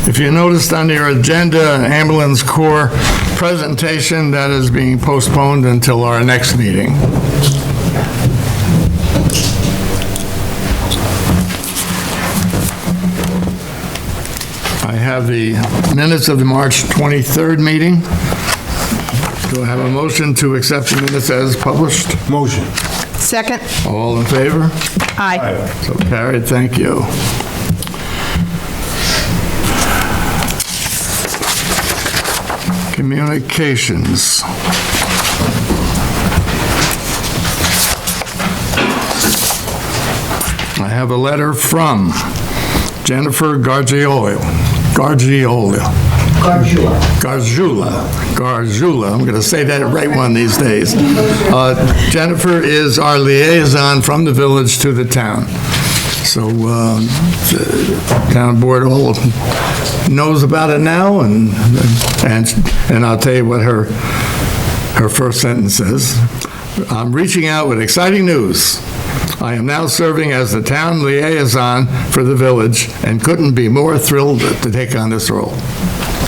If you noticed on your agenda, ambulance corps presentation, that is being postponed until our next meeting. I have the minutes of the March 23rd meeting. Do I have a motion to accept the minutes as published? Motion. Second. All in favor? Aye. So carried, thank you. Communications. I have a letter from Jennifer Gargiula. I'm going to say that right one these days. Jennifer is our liaison from the village to the town. So the town board all knows about it now, and I'll tell you what her first sentence is. I'm reaching out with exciting news. I am now serving as the town liaison for the village and couldn't be more thrilled to take on this role.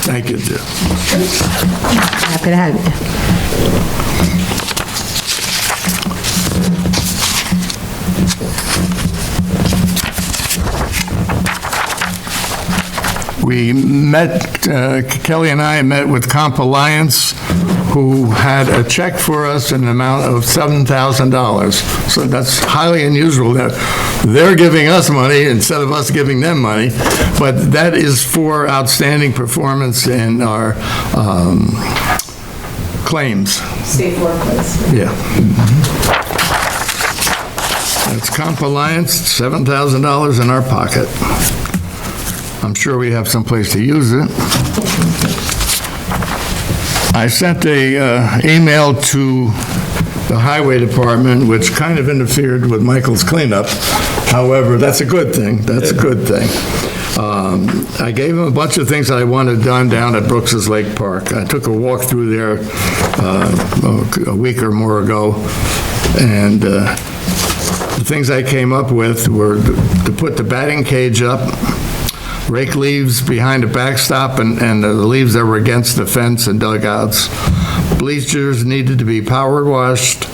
Thank you, Jim. Happy to have you. We met, Kelly and I met with Comp Alliance, who had a check for us in an amount of $7,000. So that's highly unusual that they're giving us money instead of us giving them money. But that is for outstanding performance in our claims. Safe workplace. Yeah. That's Comp Alliance, $7,000 in our pocket. I'm sure we have someplace to use it. I sent a email to the highway department, which kind of interfered with Michael's cleanup. However, that's a good thing. That's a good thing. I gave him a bunch of things that I wanted done down at Brooks's Lake Park. I took a walk through there a week or more ago, and the things I came up with were to put the batting cage up, rake leaves behind the backstop and the leaves that were against the fence and dugouts. Bleachers needed to be power washed,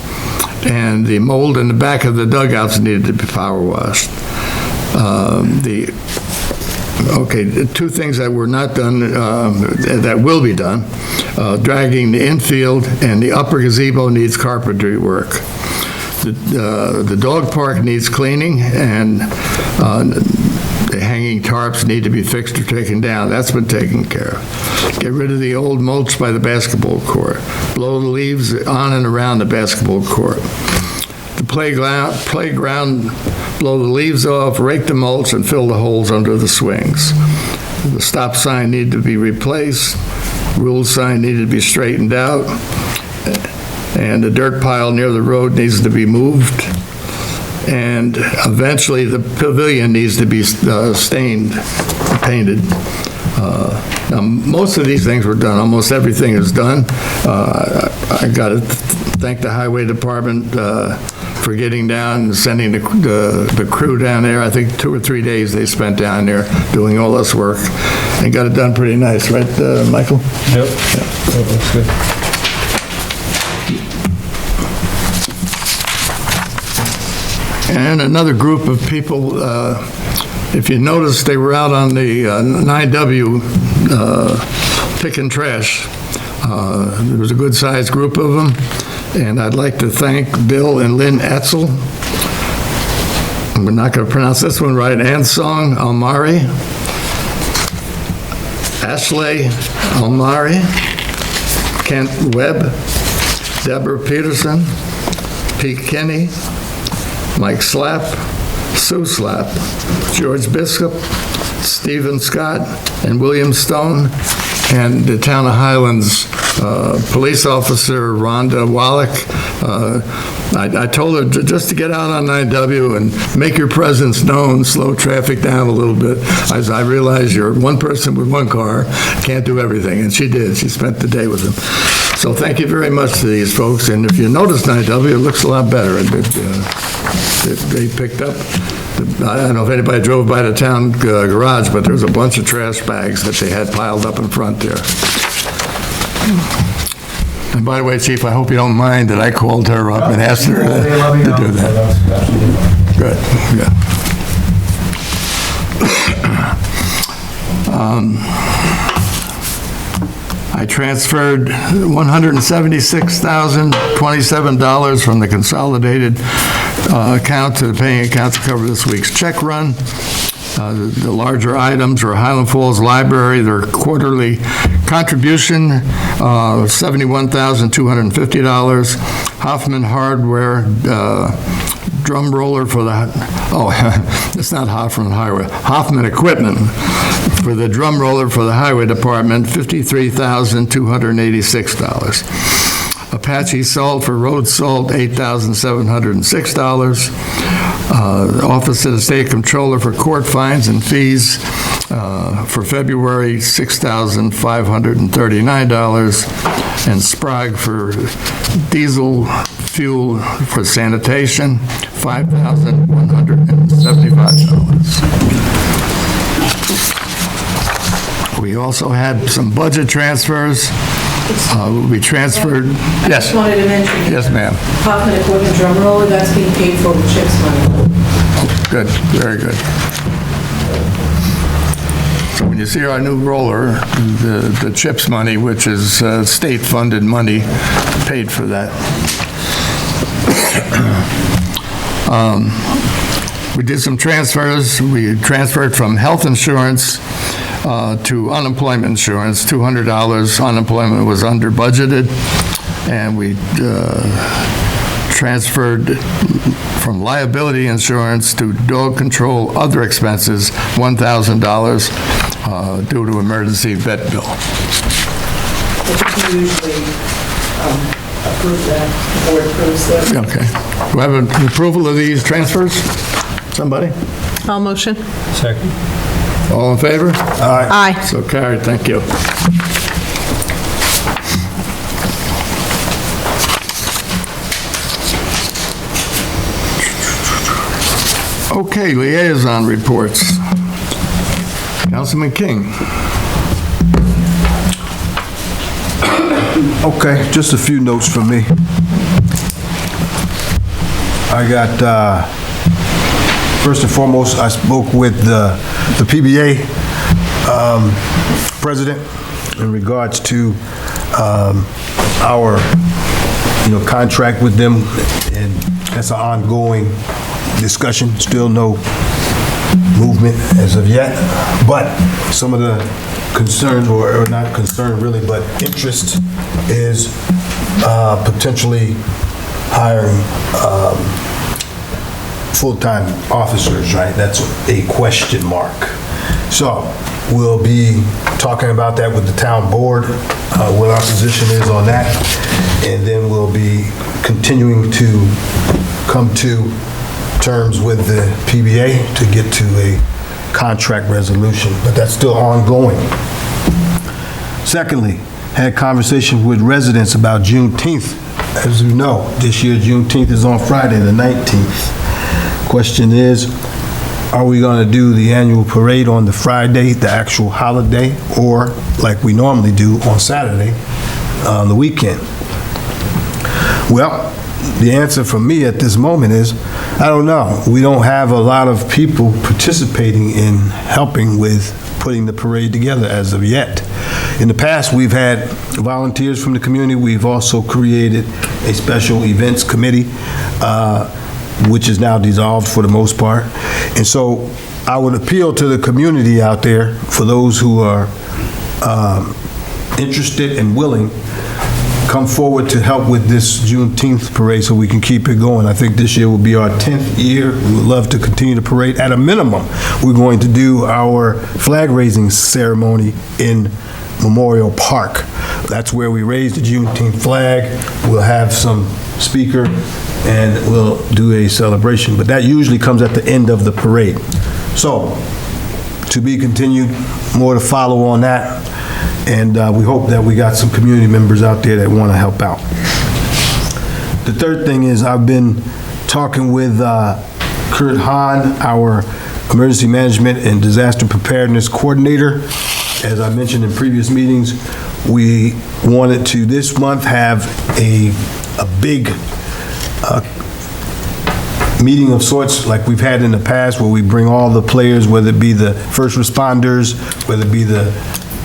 and the mold in the back of the dugouts needed to be power washed. The two things that were not done, that will be done, dragging the infield and the upper gazebo needs carpentry work. The dog park needs cleaning, and the hanging tarps need to be fixed or taken down. That's been taken care of. Get rid of the old mulch by the basketball court. Blow the leaves on and around the basketball court. The playground, blow the leaves off, rake the mulch, and fill the holes under the swings. The stop sign needed to be replaced. Rule sign needed to be straightened out. And the dirt pile near the road needs to be moved. And eventually the pavilion needs to be stained, painted. Now, most of these things were done. Almost everything is done. I got to thank the highway department for getting down and sending the crew down there. I think 2 or 3 days they spent down there doing all this work and got it done pretty nice, right, Michael? Yep. That looks good. And another group of people, if you notice, they were out on the 9W picking trash. There was a good-sized group of them, and I'd like to thank Bill and Lynn Etzel. We're not going to pronounce this one right. Ansong Almari, Ashley Almari, Kent Webb, Deborah Peterson, Pete Kinney, Mike Slapp, Sue Slapp, George Bishop, Stephen Scott, and William Stone, and the town of Highlands police officer Rhonda Wallach. I told her just to get out on 9W and make your presence known, slow traffic down a little bit. As I realize you're one person with one car, can't do everything, and she did. She spent the day with them. So thank you very much to these folks, and if you notice 9W, it looks a lot better. They picked up I don't know if anybody drove by the town garage, but there's a bunch of trash bags that they had piled up in front there. And by the way, Chief, I hope you don't mind that I called her up and asked her to do that. Good, yeah. I transferred $176,027 from the consolidated account to the paying account to cover this week's check run. The larger items are Highland Falls Library, their quarterly contribution, $71,250. Hoffman Hardware, drum roller for the, it's not Hoffman Highway, Hoffman Equipment for the drum roller for the Highway Department, $53,286. Apache Salt for road salt, $8,706. Office of the State Comptroller for court fines and fees for February, $6,539. And Sprague for diesel fuel for sanitation, $5,175. We also had some budget transfers. We transferred, I yes. just wanted to mention. Yes, ma'am. Hoffman Equipment drum roller, that's being paid for with CHIPS money. Good, very good. So when you see our new roller, the CHIPS money, which is state-funded money, paid for that. We did some transfers. We transferred from health insurance to unemployment insurance, $200. Unemployment was under budgeted, and we transferred from liability insurance to dog control other expenses, $1,000 due to emergency vet bill. I think you usually approve that, the board approves that. Okay. Do I have an approval of these transfers? Somebody? All motion? Second. All in favor? Aye. So carried, thank you. Okay, liaison reports. Councilman King. Okay, just a few notes from me. I got, first and foremost, I spoke with the PBA president in regards to our, contract with them, and that's an ongoing discussion. Still no movement as of yet, but some of the concern, or not concern really, but interest is potentially hiring full-time officers, right? That's a question mark. So we'll be talking about that with the town board, what our position is on that, and then we'll be continuing to come to terms with the PBA to get to a contract resolution, but that's still ongoing. Secondly, had conversation with residents about Juneteenth. As you know, this year Juneteenth is on Friday, the 19th. Question is, are we going to do the annual parade on the Friday, the actual holiday, or like we normally do on Saturday, on the weekend? Well, the answer from me at this moment is, I don't know. We don't have a lot of people participating in helping with putting the parade together as of yet. In the past, we've had volunteers from the community. We've also created a special events committee, which is now dissolved for the most part. And so I would appeal to the community out there, for those who are interested and willing, come forward to help with this Juneteenth parade so we can keep it going. I think this year will be our 10th year. We would love to continue the parade. At a minimum, we're going to do our flag raising ceremony in Memorial Park. That's where we raise the Juneteenth flag. We'll have some speaker and we'll do a celebration. But that usually comes at the end of the parade. So, to be continued, more to follow on that. And we hope that we got some community members out there that want to help out. The third thing is I've been talking with Kurt Hahn, our Emergency Management and Disaster Preparedness Coordinator. As I mentioned in previous meetings, we wanted to this month have a big meeting of sorts like we've had in the past, where we bring all the players, whether it be the first responders, whether it be the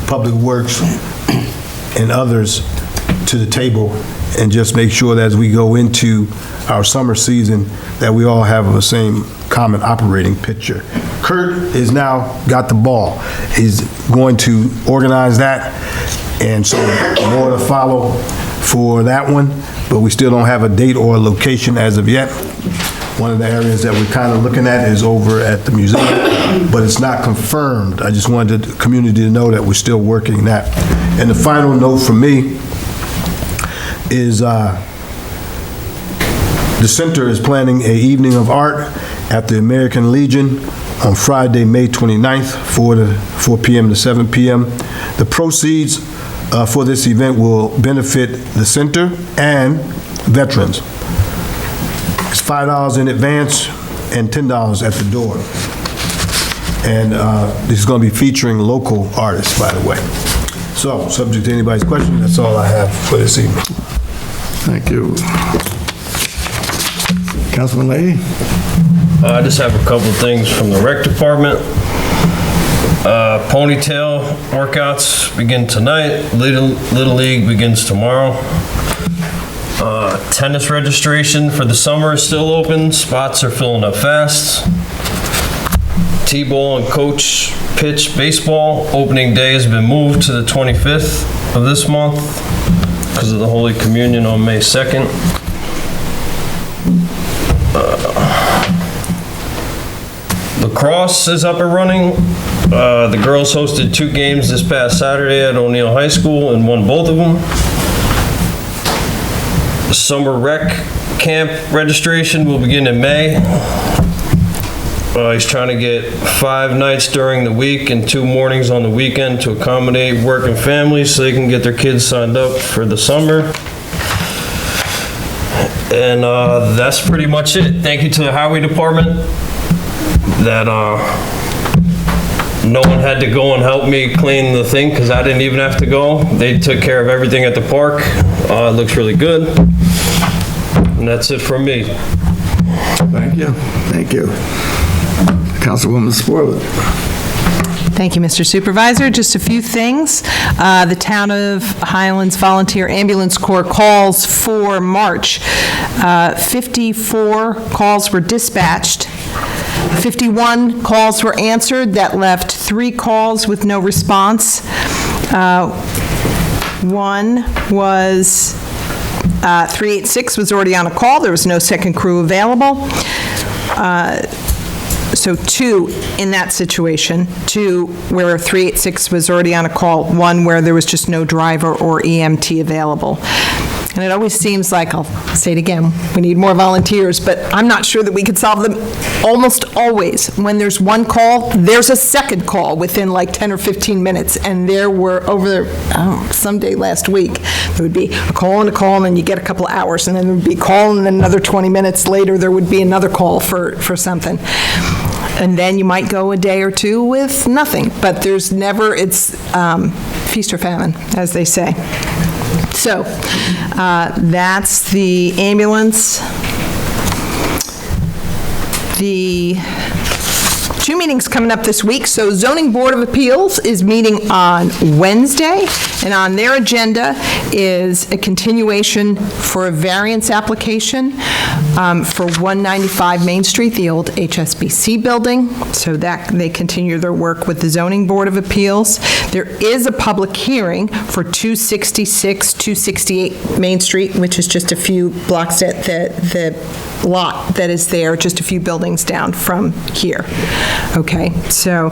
public works and others, to the table, and just make sure that as we go into our summer season, that we all have the same common operating picture. Kurt is now got the ball. He's going to organize that, and so more to follow for that one, but we still don't have a date or a location as of yet. One of the areas that we're kind of looking at is over at the museum, but it's not confirmed. I just wanted the community to know that we're still working that. And the final note from me is the center is planning an evening of art at the American Legion on Friday, May 29th, 4 p.m. to 7 p.m. The proceeds for this event will benefit the center and veterans. It's $5 in advance and $10 at the door. And this is going to be featuring local artists, by the way. So, subject to anybody's questions, that's all I have for this evening. Thank you. Councilman Leahy? I just have a couple of things from the rec department. Ponytail workouts begin tonight. Little League begins tomorrow. Tennis registration for the summer is still open. Spots are filling up fast. T-ball and coach pitch baseball opening day has been moved to the 25th of this month because of the Holy Communion on May 2nd. Lacrosse is up and running. The girls hosted 2 games this past Saturday at O'Neill High School and won both of them. The summer rec camp registration will begin in May. He's trying to get 5 nights during the week and 2 mornings on the weekend to accommodate work and families so they can get their kids signed up for the summer. And that's pretty much it. Thank you to the highway department that no one had to go and help me clean the thing because I didn't even have to go. They took care of everything at the park. It looks really good. And that's it from me. Thank you. Thank you. Councilwoman Sporlett. Thank you, Mr. Supervisor. Just a few things. The Town of Highlands Volunteer Ambulance Corps calls for March. 54 calls were dispatched. 51 calls were answered. That left 3 calls with no response. One was 386 was already on a call. There was no second crew available. So 2 in that situation, 2 where 386 was already on a call, 1 where there was just no driver or EMT available. And it always seems like, I'll say it again, we need more volunteers, but I'm not sure that we could solve them. Almost always, when there's 1 call, there's a second call within like 10 or 15 minutes. And there were over, someday last week, there would be a call, and then you get a couple of hours, and then there would be a call, and then another 20 minutes later, there would be another call for something. And then you might go a day or 2 with nothing, but there's never, it's feast or famine, as they say. So that's the ambulance. The 2 meetings coming up this week. So Zoning Board of Appeals is meeting on Wednesday, and on their agenda is a continuation for a variance application for 195 Main Street, the old HSBC building, so that they continue their work with the Zoning Board of Appeals. There is a public hearing for 266, 268 Main Street, which is just a few blocks at the lot that is there, just a few buildings down from here. Okay, so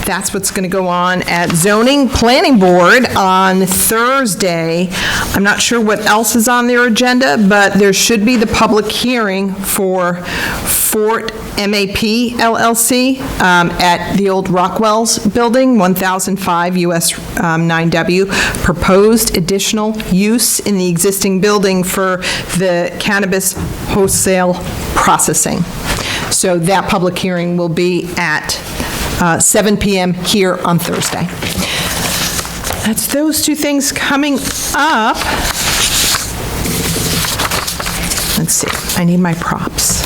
That's what's going to go on at Zoning Planning Board on Thursday. I'm not sure what else is on their agenda, but there should be the public hearing for Fort MAP LLC at the old Rockwell's building, 1005 US 9W, proposed additional use in the existing building for the cannabis wholesale processing. So that public hearing will be at 7 p.m. here on Thursday. That's those two things coming up. Let's see, I need my props.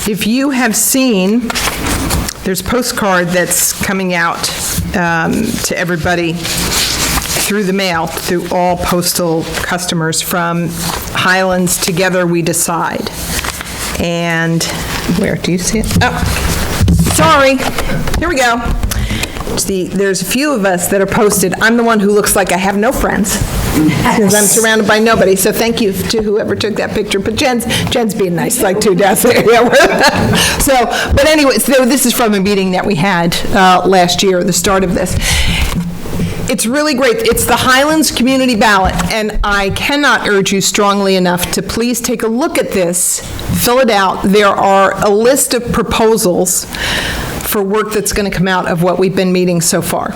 If you have seen, there's a postcard that's coming out to everybody through the mail, through all postal customers, from Highlands Together We Decide. And where, do you see it? Oh, sorry, here we go. See, there's a few of us that are posted. I'm the one who looks like I have no friends, because I'm surrounded by nobody, so thank you to whoever took that picture. But Jen's being nice, like too, down there. So, but anyway, so this is from a meeting that we had last year, the start of this. It's really great. It's the Highlands Community Ballot, and I cannot urge you strongly enough to please take a look at this, fill it out. There are a list of proposals for work that's going to come out of what we've been meeting so far.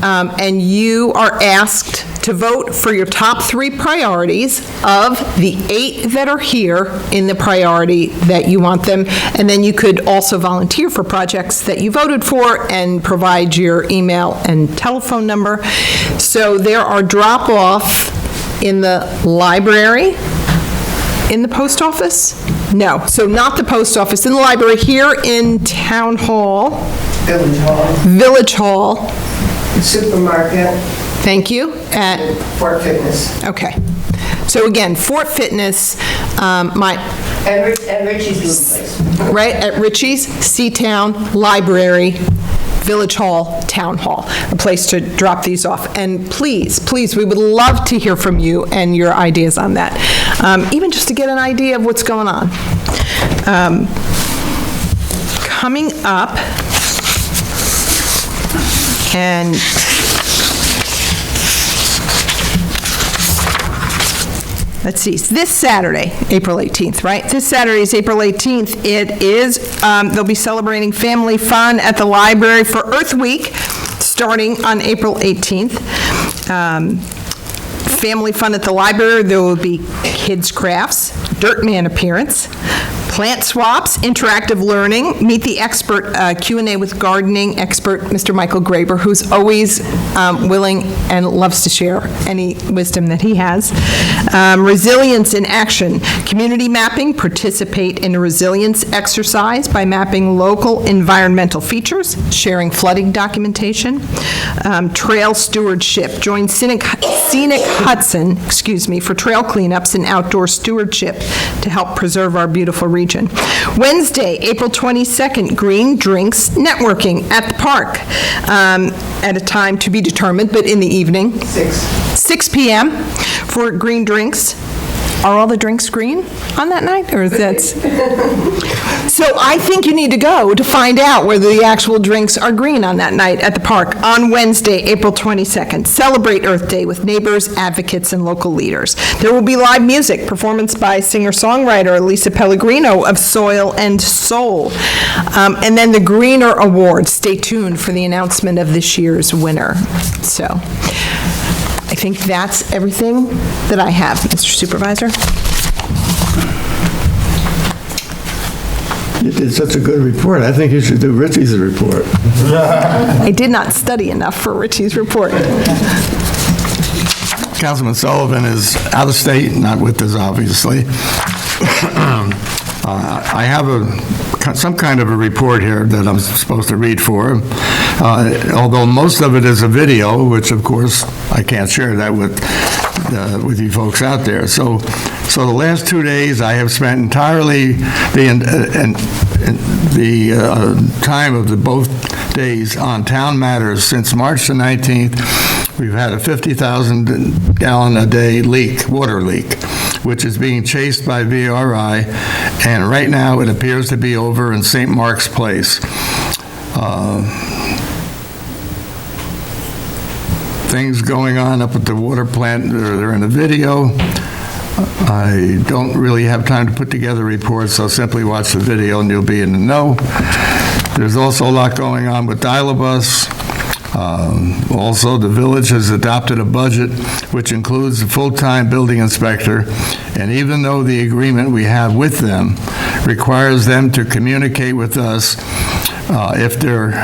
And you are asked to vote for your top 3 priorities of the 8 that are here in the priority that you want them. And then you could also volunteer for projects that you voted for and provide your email and telephone number. So there are drop-off in the library, in the post office? No, so not the post office, in the library, here in Town Hall. Village Hall, Village Hall, supermarket, thank you, at, Fort Fitness, okay. So again, Fort Fitness, and Richie's Blue Place. right, at Ritchie's, Seatown, Library, Village Hall, Town Hall, a place to drop these off. And please, please, we would love to hear from you and your ideas on that, even just to get an idea of what's going on. Coming up, and let's see, this Saturday, April 18th, right? This Saturday is April 18th. It is, they'll be celebrating family fun at the library for Earth Week, starting on April 18th. Family fun at the library, there will be kids' crafts, Dirt Man appearance, plant swaps, interactive learning, meet the expert, Q&A with gardening expert, Mr. Michael Graber, who's always willing and loves to share any wisdom that he has. Resilience in action, community mapping, participate in a resilience exercise by mapping local environmental features, sharing flooding documentation. Trail stewardship, join Scenic Hudson, for trail cleanups and outdoor stewardship to help preserve our beautiful region. Wednesday, April 22nd, Green Drinks Networking at the park, at a time to be determined, but in the evening. 6 p.m. for green drinks. Are all the drinks green on that night, or is that? So I think you need to go to find out whether the actual drinks are green on that night at the park on Wednesday, April 22nd. Celebrate Earth Day with neighbors, advocates, and local leaders. There will be live music, performance by singer-songwriter Lisa Pellegrino of Soil and Soul. And then the Greener Award. Stay tuned for the announcement of this year's winner. So I think that's everything that I have, Mr. Supervisor. You did such a good report. I think you should do Richie's report. I did not study enough for Richie's report. Councilman Sullivan is out of state, not with us, obviously. I have some kind of a report here that I'm supposed to read for him, although most of it is a video, which of course I can't share that with you folks out there. So the last 2 days I have spent entirely the time of the both days on town matters. Since March the 19th, we've had a 50,000 gallon a day water leak, which is being chased by VRI, and right now it appears to be over in St. Mark's Place. Things going on up at the water plant, they're in a video. I don't really have time to put together reports, so simply watch the video and you'll be in the know. There's also a lot going on with Dial-A-Bus. Also, the village has adopted a budget which includes a full-time building inspector, and even though the agreement we have with them requires them to communicate with us if they're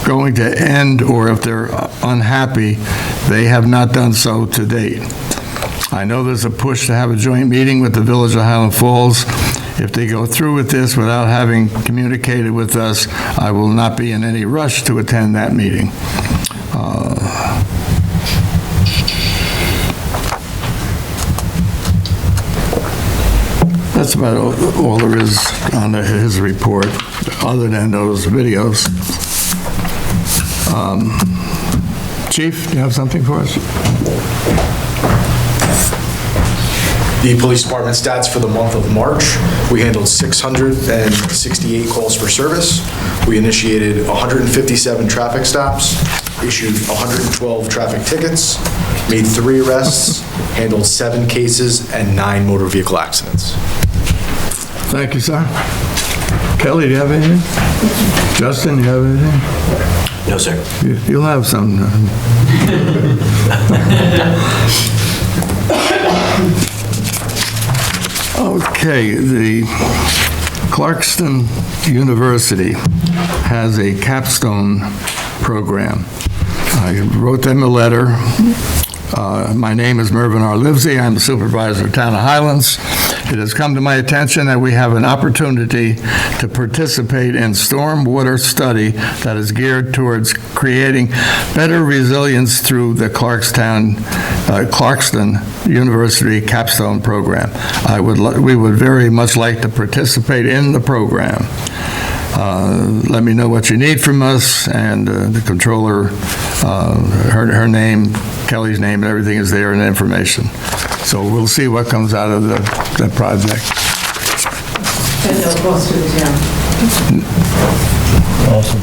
going to end or if they're unhappy, they have not done so to date. I know there's a push to have a joint meeting with the Village of Highland Falls. If they go through with this without having communicated with us, I will not be in any rush to attend that meeting. That's about all there is on his report, other than those videos. Chief, do you have something for us? The police department stats for the month of March, we handled 668 calls for service. We initiated 157 traffic stops, issued 112 traffic tickets, made 3 arrests, handled 7 cases, and 9 motor vehicle accidents. Thank you, sir. Kelly, do you have anything? Justin, do you have anything? No, sir. You'll have some. Okay, the Clarkston University has a capstone program. I wrote them a letter. My name is Mervyn R. Livesey. I'm the supervisor of Town of Highlands. It has come to my attention that we have an opportunity to participate in stormwater study that is geared towards creating better resilience through the Clarkston University capstone program. We would very much like to participate in the program. Let me know what you need from us, and the controller, her name, Kelly's name, and everything is there in the information. So we'll see what comes out of the project. And no cost to the town. Awesome.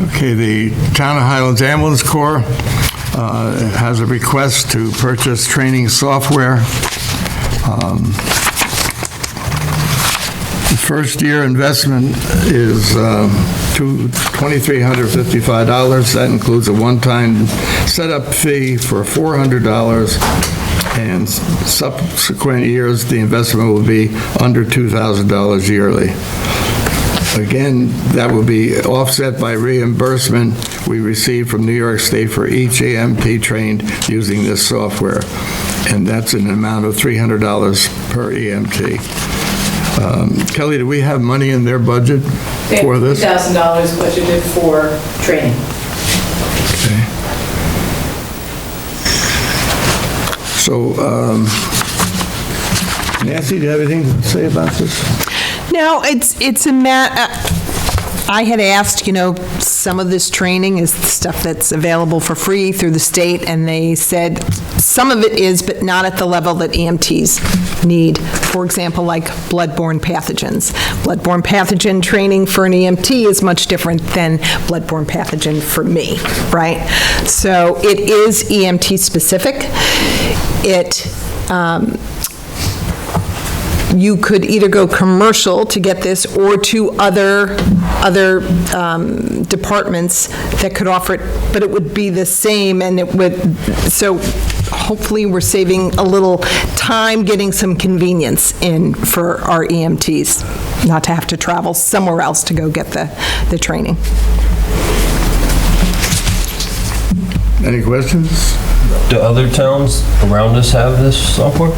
Okay, the Town of Highlands Ambulance Corps has a request to purchase training software. The first-year investment is $2,355. That includes a one-time setup fee for $400, and subsequent years, the investment will be under $2,000 yearly. Again, that will be offset by reimbursement we receive from New York State for each EMT trained using this software, and that's an amount of $300 per EMT. Kelly, do we have money in their budget for this? $2,000 budgeted for training. Okay. So, Nancy, do you have anything to say about this? No, it's a I had asked, some of this training is stuff that's available for free through the state, and they said some of it is, but not at the level that EMTs need. For example, like bloodborne pathogens. Bloodborne pathogen training for an EMT is much different than bloodborne pathogen for me, right? So it is EMT specific. You could either go commercial to get this, or to other departments that could offer it, but it would be the same, and it would, so hopefully we're saving a little time, getting some convenience in for our EMTs, not to have to travel somewhere else to go get the training. Any questions? Do other towns around us have this software?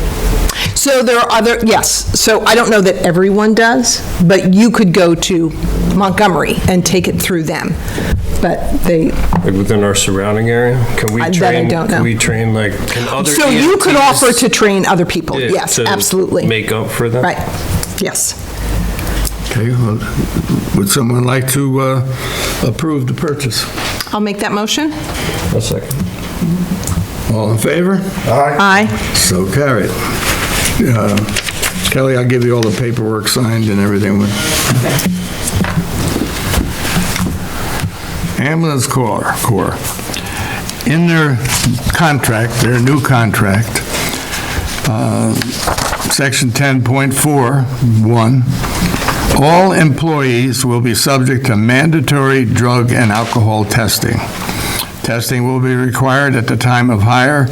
So there are yes. So I don't know that everyone does, but you could go to Montgomery and take it through them. But they... Like within our surrounding area? Can we train? That I don't know. Can we train, like, can other So you could EMTs offer to train other people, yes, to absolutely. make up for that? Right, yes. Okay, well, would someone like to approve the purchase? I'll make that motion. A second. All in favor? Aye. So carried. Kelly, I'll give you all the paperwork signed and everything. Ambulance Corps. In their contract, their new contract, Section 10.4.1, all employees will be subject to mandatory drug and alcohol testing. Testing will be required at the time of hire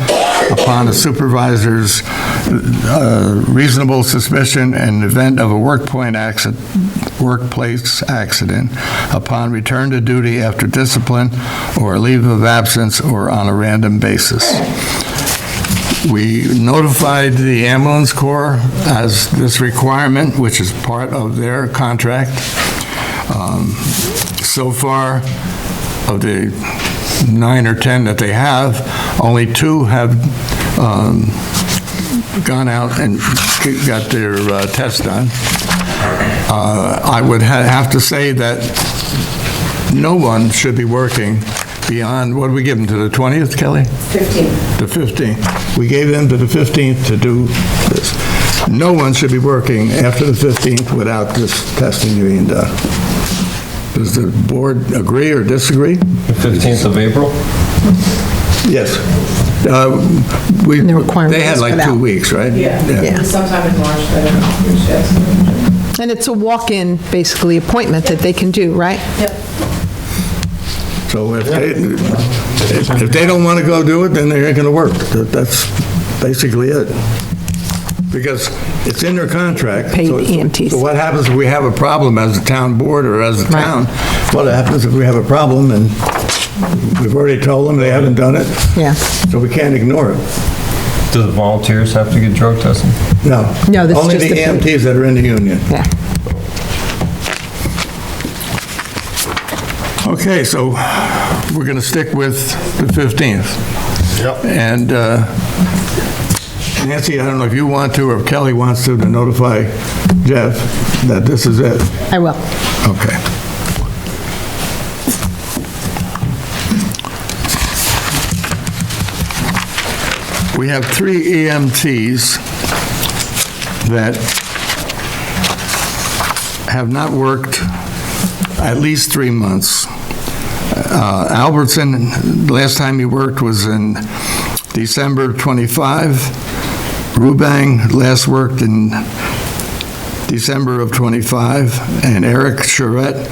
upon a supervisor's reasonable suspicion in the event of a workplace accident, upon return to duty after discipline or a leave of absence, or on a random basis. We notified the Ambulance Corps as this requirement, which is part of their contract. So far, of the 9 or 10 that they have, only 2 have gone out and got their test done. I would have to say that no one should be working beyond, what did we give them, to the 20th, Kelly? 15. The 15th. We gave them to the 15th to do this. No one should be working after the 15th without this testing being done. Does the board agree or disagree? The 15th of April? Yes. The requirement They had is like for 2 that. weeks, right? Yeah, sometime in March, I don't know, yes. And it's a walk-in, basically, appointment that they can do, right? Yep. So if they don't want to go do it, then they ain't going to work. That's basically it. Because it's in their contract. Paid So EMTs. So what happens if we have a problem as a town board or as a town? What happens if we have a problem and we've already told them they haven't done it? Yeah. So we can't ignore it. Do the volunteers have to get drug tested? No. No, this is Only just the the- EMTs that are in the union. Yeah. Okay, so we're going to stick with the 15th. Yep. And Nancy, I don't know if you want to or if Kelly wants to notify Jeff that this is it. I will. Okay. We have 3 EMTs that have not worked at least 3 months. Albertson, the last time he worked was in December 25. Rubang last worked in December of 25, and Eric Charette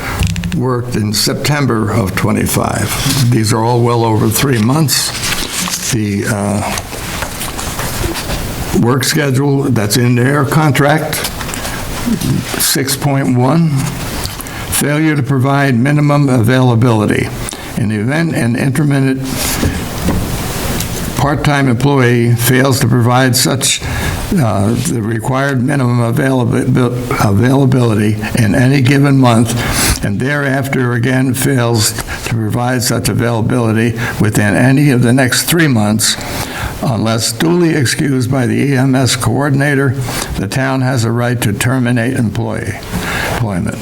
worked in September of 25. These are all well over 3 months. The work schedule that's in their contract, 6.1, failure to provide minimum availability. In the event an intermittent part-time employee fails to provide such the required minimum availability in any given month, and thereafter again fails to provide such availability within any of the next 3 months, unless duly excused by the EMS coordinator, the town has a right to terminate employment.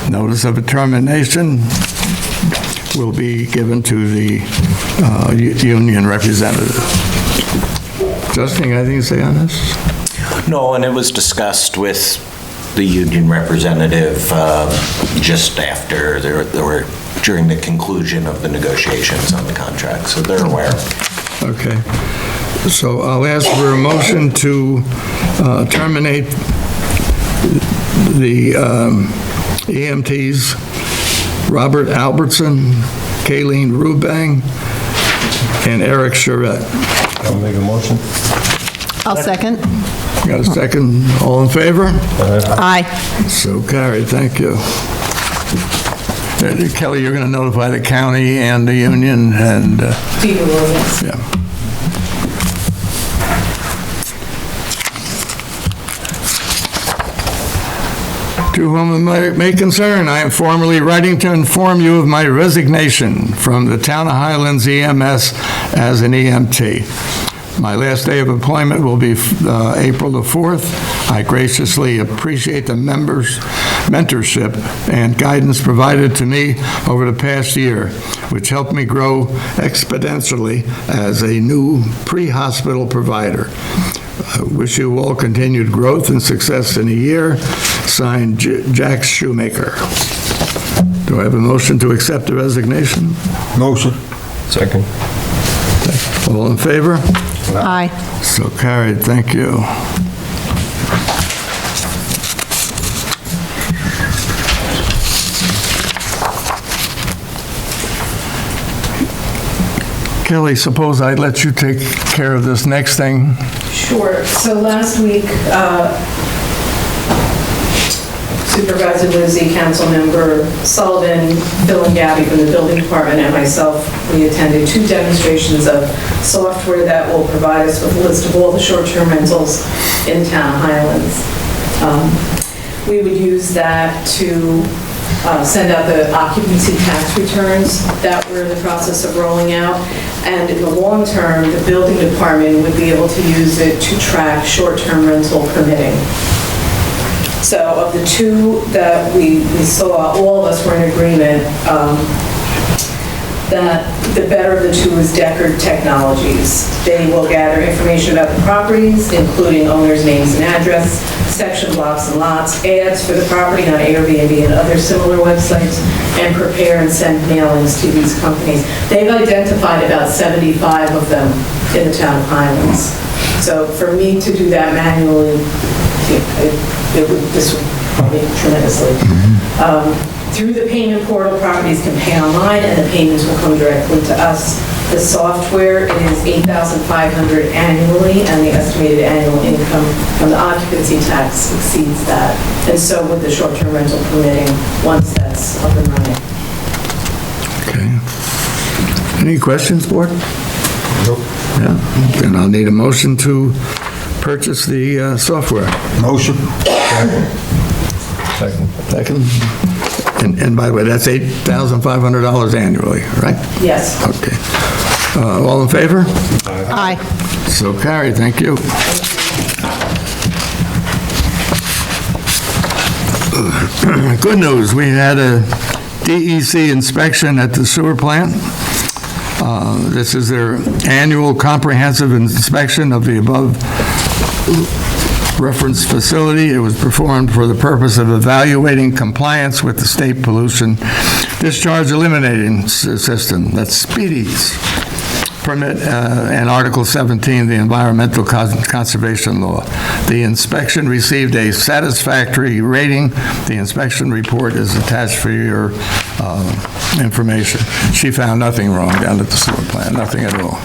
Notice of a termination will be given to the union representative. Justin, anything to say on this? No, and it was discussed with the union representative just after there were during the conclusion of the negotiations on the contract, so they're aware. Okay. So I'll ask for a motion to terminate the EMTs, Robert Albertson, Kayleen Rubang, and Eric Charette. I'll make a motion. I'll second. Got a second? All in favor? Aye. So carried, thank you. Kelly, you're going to notify the county and the union and, Peter Williams. yeah. To whom it may concern, I am formally writing to inform you of my resignation from the Town of Highlands EMS as an EMT. My last day of employment will be April the 4th. I graciously appreciate the members' mentorship and guidance provided to me over the past year, which helped me grow exponentially as a new pre-hospital provider. I wish you all continued growth and success in a year. Signed, Jack Shoemaker. Do I have a motion to accept the resignation? Motion. Second. All in favor? Aye. So carried, thank you. Kelly, suppose I let you take care of this next thing? Sure. So last week, Supervisor Lizzie, Councilmember Sullivan, Bill and Gabby from the Building Department, and myself, we attended 2 demonstrations of software that will provide us with a list of all the short-term rentals in town of Highlands. We would use that to send out the occupancy tax returns that we're in the process of rolling out. And in the long term, the building department would be able to use it to track short-term rental permitting. So of the 2 that we saw, all of us were in agreement that the better of the 2 is Deckard Technologies. They will gather information about the properties, including owners' names and address, section blocks and lots, ads for the property on Airbnb and other similar websites, and prepare and send mailings to these companies. They've identified about 75 of them in the town of Highlands. So for me to do that manually, this would help me tremendously. Through the payment portal, properties can pay online and the payments will come directly to us. The software is $8,500 annually, and the estimated annual income from the occupancy tax exceeds that. And so would the short-term rental permitting once that's up and running. Okay. Any questions, Board? Nope. Yeah, then I'll need a motion to purchase the software. Motion. Second. And by the way, that's $8,500 annually, right? Yes. Okay. All in favor? Aye. So carried, thank you. Good news, we had a DEC inspection at the sewer plant. This is their annual comprehensive inspection of the above reference facility. It was performed for the purpose of evaluating compliance with the state pollution discharge eliminating system, that's SPEEDIES permit, and Article 17, the Environmental Conservation Law. The inspection received a satisfactory rating. The inspection report is attached for your information. She found nothing wrong down at the sewer plant, nothing at all.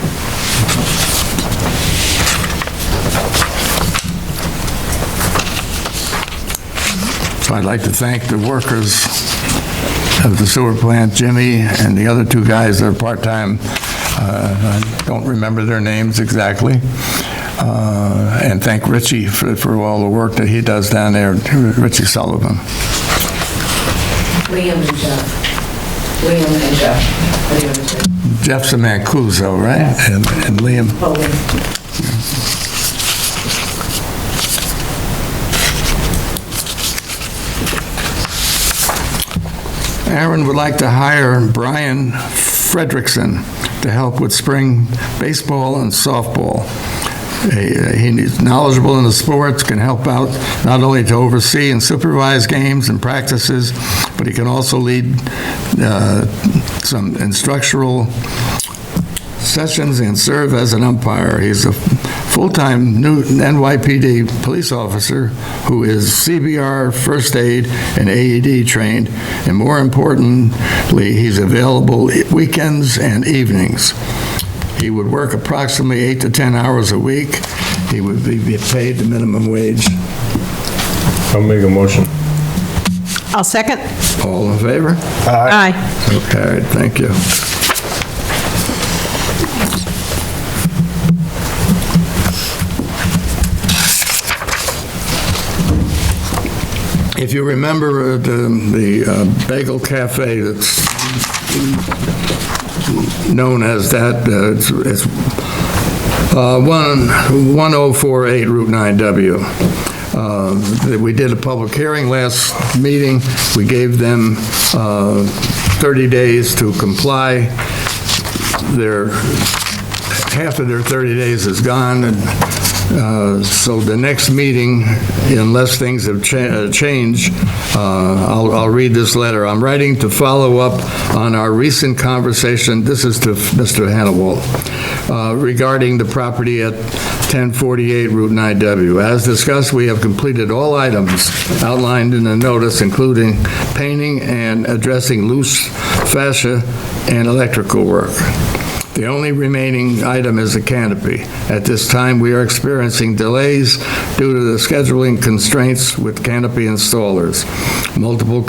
So I'd like to thank the workers of the sewer plant, Jimmy and the other 2 guys that are part-time. I don't remember their names exactly. And thank Richie for all the work that he does down there, Richie Sullivan. Liam and Jeff. Liam and Jeff. What do you want to say? Jeff's a Mancuso, right? Yes. And Liam. Holding. Aaron would like to hire Brian Fredrickson to help with spring baseball and softball. He's knowledgeable in the sports, can help out not only to oversee and supervise games and practices, but he can also lead some instructional sessions and serve as an umpire. He's a full-time new NYPD police officer who is CBR, first aid, and AED trained, and more importantly, he's available weekends and evenings. He would work approximately 8 to 10 hours a week. He would be paid the minimum wage. I'll make a motion. I'll second. All in favor? Aye. So carried, thank you. If you remember the Bagel Cafe that's known as that, it's 1048 Route 9W. We did a public hearing last meeting. We gave them 30 days to comply. Half of their 30 days is gone, and So the next meeting, unless things have changed, I'll read this letter. I'm writing to follow up on our recent conversation, this is to Mr. Hannawalt, regarding the property at 1048 Route 9W. As discussed, we have completed all items outlined in the notice, including painting and addressing loose fascia and electrical work. The only remaining item is a canopy. At this time, we are experiencing delays due to the scheduling constraints with canopy installers. Multiple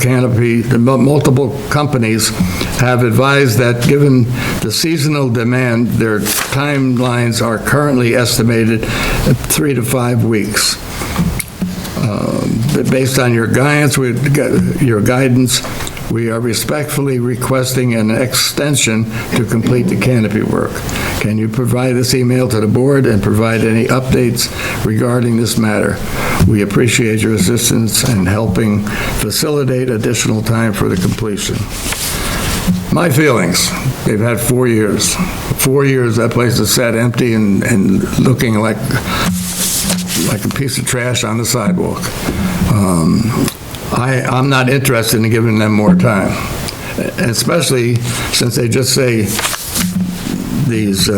companies have advised that given the seasonal demand, their timelines are currently estimated at 3 to 5 weeks. But based on your guidance, we are respectfully requesting an extension to complete the canopy work. Can you provide this email to the board and provide any updates regarding this matter? We appreciate your assistance in helping facilitate additional time for the completion. My feelings, they've had 4 years. 4 years that place is sat empty and looking like a piece of trash on the sidewalk. I'm not interested in giving them more time, especially since they just say these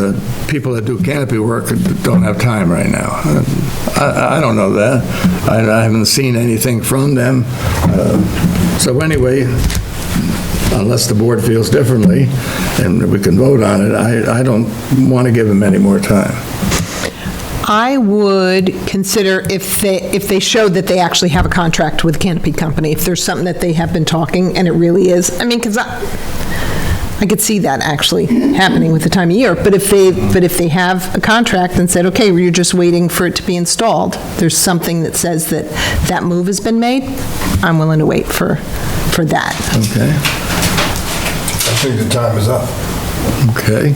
people that do canopy work don't have time right now. I don't know that. I haven't seen anything from them. So anyway, unless the board feels differently and we can vote on it, I don't want to give them any more time. I would consider if they showed that they actually have a contract with a canopy company, if there's something that they have been talking, and it really is, I mean, because I could see that actually happening with the time of year, but if they have a contract and said, okay, you're just waiting for it to be installed, there's something that says that that move has been made, I'm willing to wait for that. Okay. I think the time is up. Okay.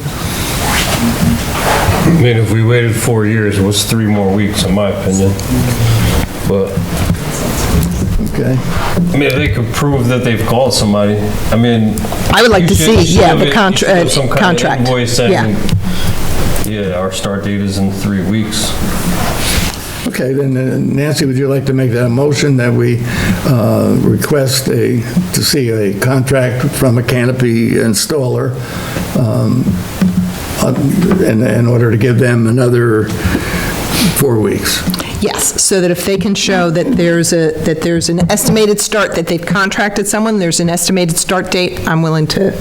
I mean, if we waited 4 years, it was 3 more weeks, in my opinion. But, Okay. I mean, if they could prove that they've called somebody, I mean. I would like you to should- see, you should yeah, have the it- you should have some kind of contract. invoice Yeah. saying, yeah, our start date is in 3 weeks. Okay, then Nancy, would you like to make that motion that we request to see a contract from a canopy installer in order to give them another 4 weeks? Yes, so that if they can show that there's an estimated start, that they've contracted someone, there's an estimated start date, I'm willing to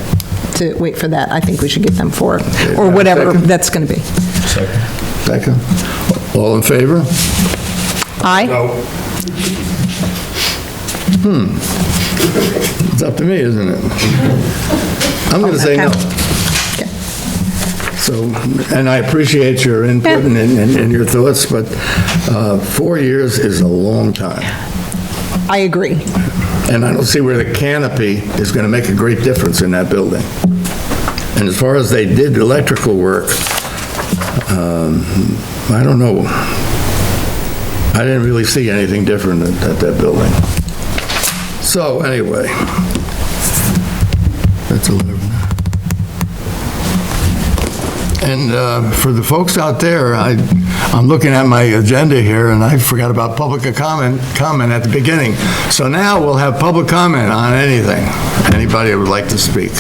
wait for that. I think we should give them 4, or whatever Second? that's going to be. Second. Second. All in favor? Aye? It's up to me, isn't it? I'm going to say no. Okay. So, and I appreciate your input and your thoughts, but 4 years is a long time. I agree. And I don't see where the canopy is going to make a great difference in that building. And as far as they did electrical work, I don't know. I didn't really see anything different at that building. So anyway, that's 11. And for the folks out there, I'm looking at my agenda here, and I forgot about public comment at the beginning. So now we'll have public comment on anything. Anybody who would like to speak?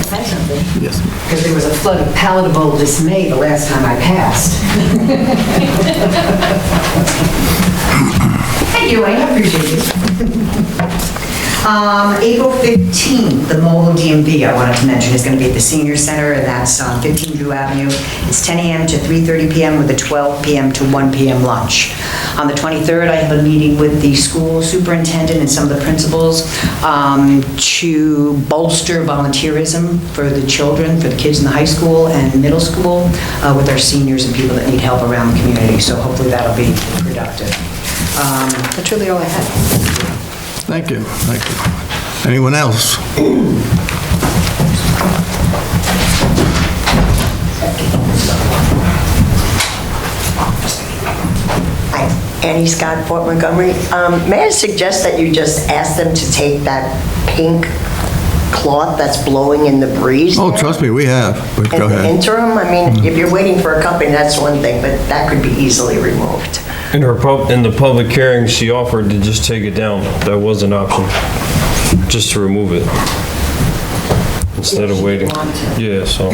Say something. Yes. Because there was a flood of palatable dismay the last time I passed. Thank you, Wayne, I appreciate you. April 15th, the mobile DMV, I wanted to mention, is going to be at the Senior Center, and that's on 15 Drew Avenue. It's 10 a.m. to 3:30 p.m. with a 12 p.m. to 1 p.m. lunch. On the 23rd, I have a meeting with the school superintendent and some of the principals to bolster volunteerism for the children, for the kids in the high school and middle school, with our seniors and people that need help around the community. So hopefully that'll be productive. That's really all I had. Thank you, thank you. Anyone else? Hi, Annie Scott, Fort Montgomery. May I suggest that you just ask them to take that pink cloth that's blowing in the breeze? Oh, there? trust me, we have, but In go the ahead. interim, I mean, if you're waiting for a company, that's one thing, but that could be easily removed. In the public hearing, she offered to just take it down. That was an option, just to remove it. Instead of waiting. Yeah, so.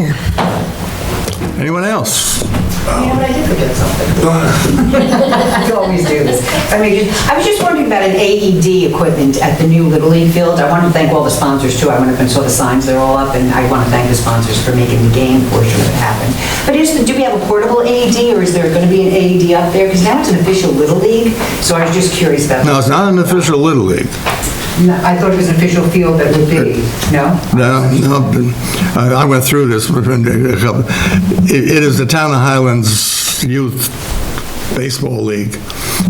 Anyone else? I did forget something. You always do this. I was just wondering about an AED equipment at the new Little League field. I want to thank all the sponsors too. I went up and saw the signs, they're all up, and I want to thank the sponsors for making the game portion of it happen. But do we have a portable AED, or is there going to be an AED up there? Because now it's an official Little League, so I was just curious about that. No, it's not an official Little League. No, I thought it was an official field that would be, no? No, I went through this. It is the Town of Highlands Youth Baseball League.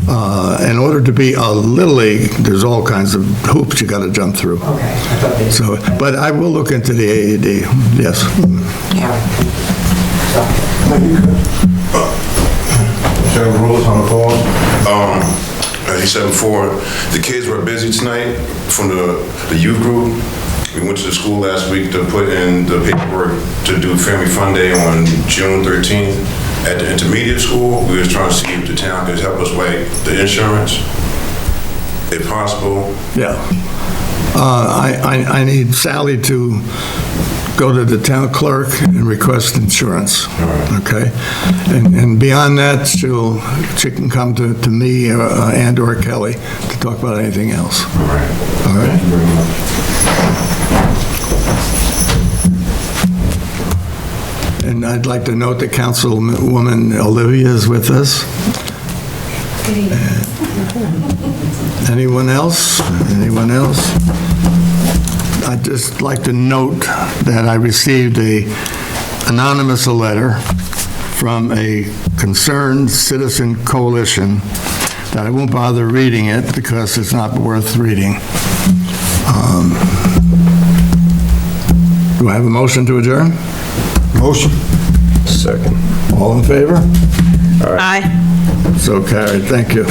In order to be a Little League, there's all kinds of hoops you got to jump through. Okay, I thought they did. So, but I will look into the AED, yes. Sheriff Rules on the phone. As you said before, the kids were busy tonight from the youth group. We went to the school last week to put in the paperwork to do Family Fun Day on June 13th. At the intermediate school, we was trying to see if the town could help us with the insurance, if possible. Yeah. I need Sally to go to the town clerk and request insurance. Okay? And beyond that, she can come to me and/or Kelly to talk about anything else. All right. All right? Thank you very much. And I'd like to note that Councilwoman Olivia is with us. Anyone else? Anyone else? I'd just like to note that I received an anonymous letter from a concerned citizen coalition that I won't bother reading it because it's not worth reading. Do I have a motion to adjourn? Motion? Second. All in favor? Aye. So carried. Thank you.